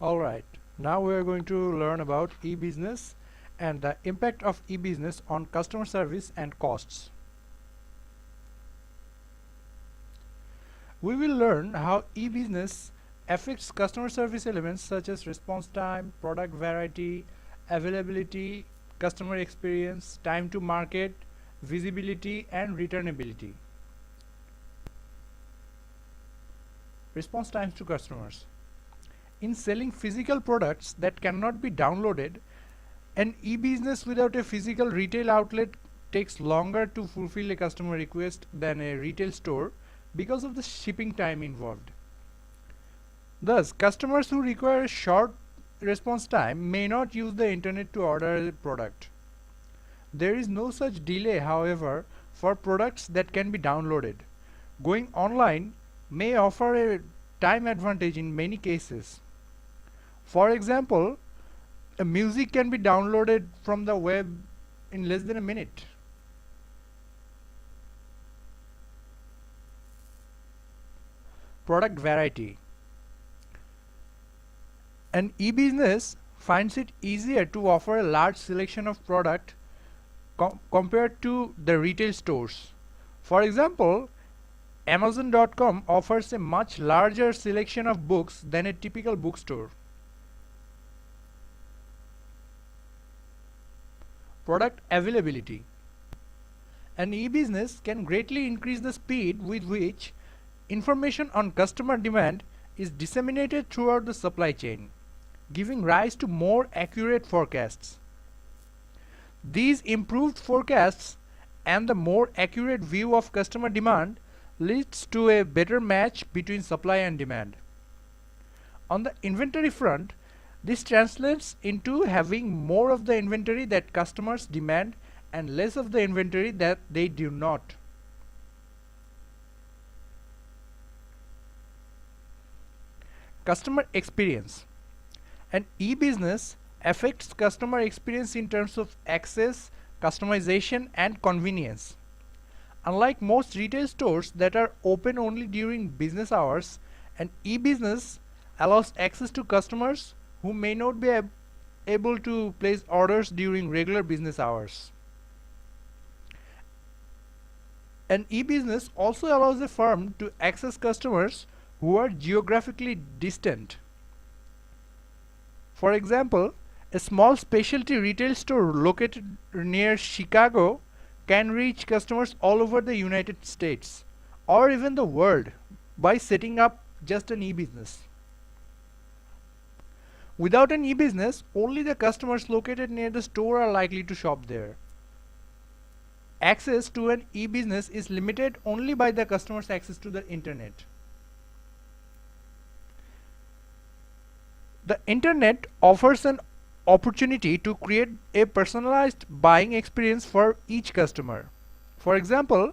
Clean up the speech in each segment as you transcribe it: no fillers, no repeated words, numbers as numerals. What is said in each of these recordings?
Alright, now we are going to learn about e-business and the impact of e-business on customer service and costs. We will learn how e-business affects customer service elements such as response time, product variety, availability, customer experience, time to market, visibility, and returnability. Response times to customers. In selling physical products that cannot be downloaded, an e-business without a physical retail outlet takes longer to fulfill a customer request than a retail store because of the shipping time involved. Thus, customers who require a short response time may not use the internet to order a product. There is no such delay, however, for products that can be downloaded. Going online may offer a time advantage in many cases. For example, a music can be downloaded from the web in less than a minute. Product variety. An e-business finds it easier to offer a large selection of product compared to the retail stores. For example, Amazon.com offers a much larger selection of books than a typical bookstore. Product availability. An e-business can greatly increase the speed with which information on customer demand is disseminated throughout the supply chain, giving rise to more accurate forecasts. These improved forecasts and the more accurate view of customer demand leads to a better match between supply and demand. On the inventory front, this translates into having more of the inventory that customers demand and less of the inventory that they do not. Customer experience. An e-business affects customer experience in terms of access, customization, and convenience. Unlike most retail stores that are open only during business hours, an e-business allows access to customers who may not be able to place orders during regular business hours. An e-business also allows a firm to access customers who are geographically distant. For example, a small specialty retail store located near Chicago can reach customers all over the United States or even the world by setting up just an e-business. Without an e-business, only the customers located near the store are likely to shop there. Access to an e-business is limited only by the customer's access to the internet. The internet offers an opportunity to create a personalized buying experience for each customer. For example,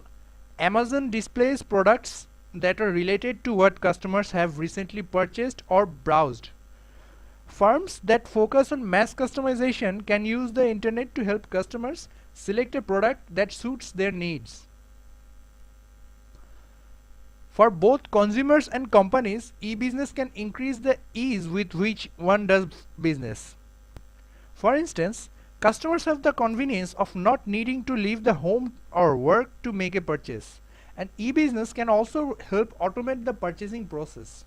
Amazon displays products that are related to what customers have recently purchased or browsed. Firms that focus on mass customization can use the internet to help customers select a product that suits their needs. For both consumers and companies, e-business can increase the ease with which one does business. For instance, customers have the convenience of not needing to leave the home or work to make a purchase. And e-business can also help automate the purchasing process.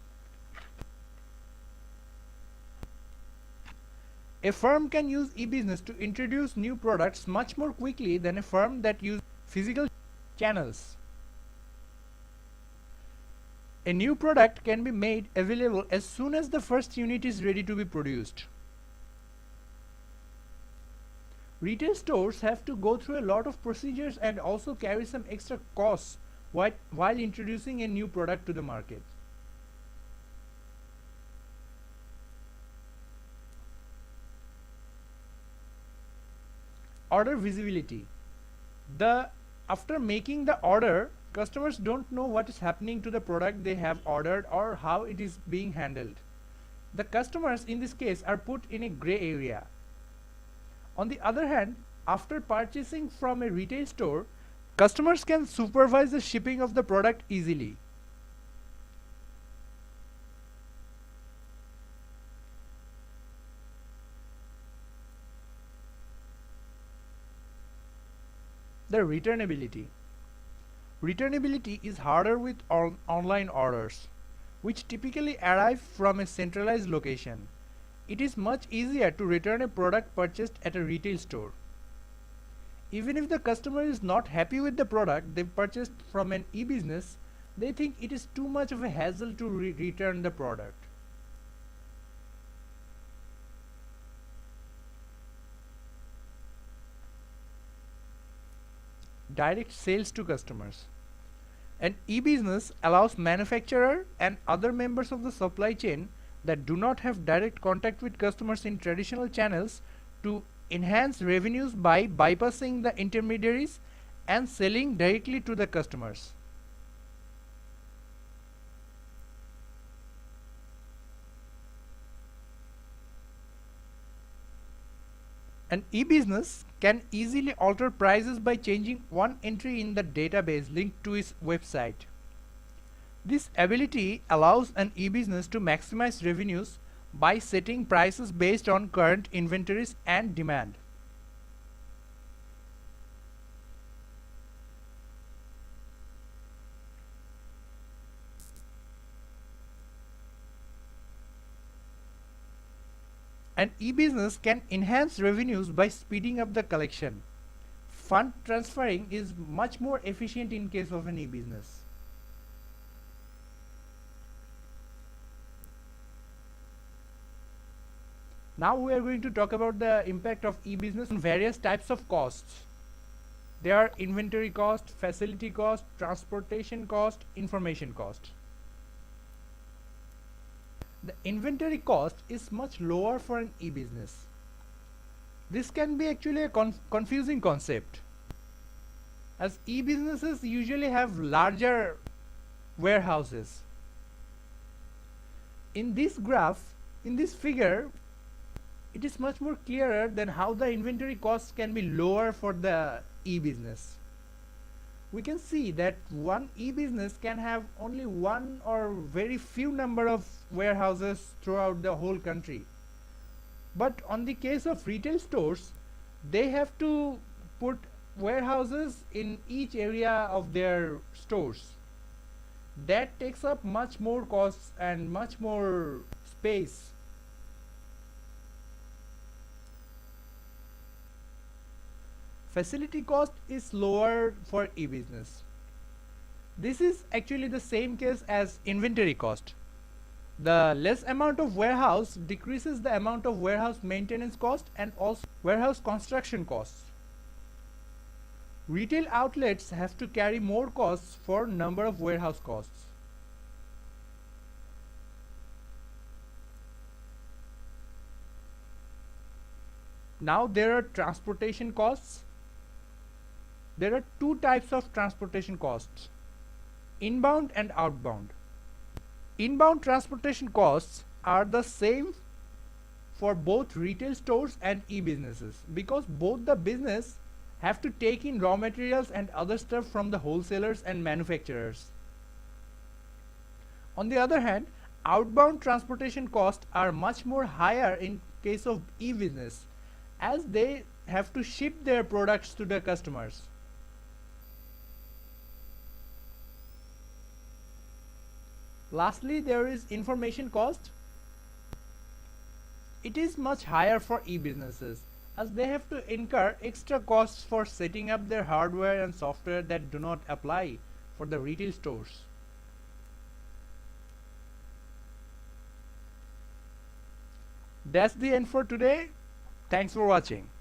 A firm can use e-business to introduce new products much more quickly than a firm that uses physical channels. A new product can be made available as soon as the first unit is ready to be produced. Retail stores have to go through a lot of procedures and also carry some extra costs while introducing a new product to the market. Order visibility. After making the order, customers don't know what is happening to the product they have ordered or how it is being handled. The customers in this case are put in a gray area. On the other hand, after purchasing from a retail store, customers can supervise the shipping of the product easily. The returnability. Returnability is harder with online orders, which typically arrive from a centralized location. It is much easier to return a product purchased at a retail store. Even if the customer is not happy with the product they purchased from an e-business, they think it is too much of a hassle to return the product. Direct sales to customers. An e-business allows manufacturer and other members of the supply chain that do not have direct contact with customers in traditional channels to enhance revenues by bypassing the intermediaries and selling directly to the customers. An e-business can easily alter prices by changing one entry in the database linked to its website. This ability allows an e-business to maximize revenues by setting prices based on current inventories and demand. An e-business can enhance revenues by speeding up the collection. Fund transferring is much more efficient in case of an e-business. Now we are going to talk about the impact of e-business on various types of costs. There are inventory cost, facility cost, transportation cost, information cost. The inventory cost is much lower for an e-business. This can be actually a confusing concept, as e-businesses usually have larger warehouses. In this graph, in this figure, it is much more clearer than how the inventory costs can be lower for the e-business. We can see that one e-business can have only one or very few number of warehouses throughout the whole country. But on the case of retail stores, they have to put warehouses in each area of their stores. That takes up much more costs and much more space. Facility cost is lower for e-business. This is actually the same case as inventory cost. The less amount of warehouse decreases the amount of warehouse maintenance cost and also warehouse construction costs. Retail outlets have to carry more costs for number of warehouse costs. Now there are transportation costs. There are two types of transportation costs: inbound and outbound. Inbound transportation costs are the same for both retail stores and e-businesses because both the business have to take in raw materials and other stuff from the wholesalers and manufacturers. On the other hand, outbound transportation costs are much more higher in case of e-business as they have to ship their products to the customers. Lastly, there is information cost. It is much higher for e-businesses as they have to incur extra costs for setting up their hardware and software that do not apply for the retail stores. That's the end for today. Thanks for watching.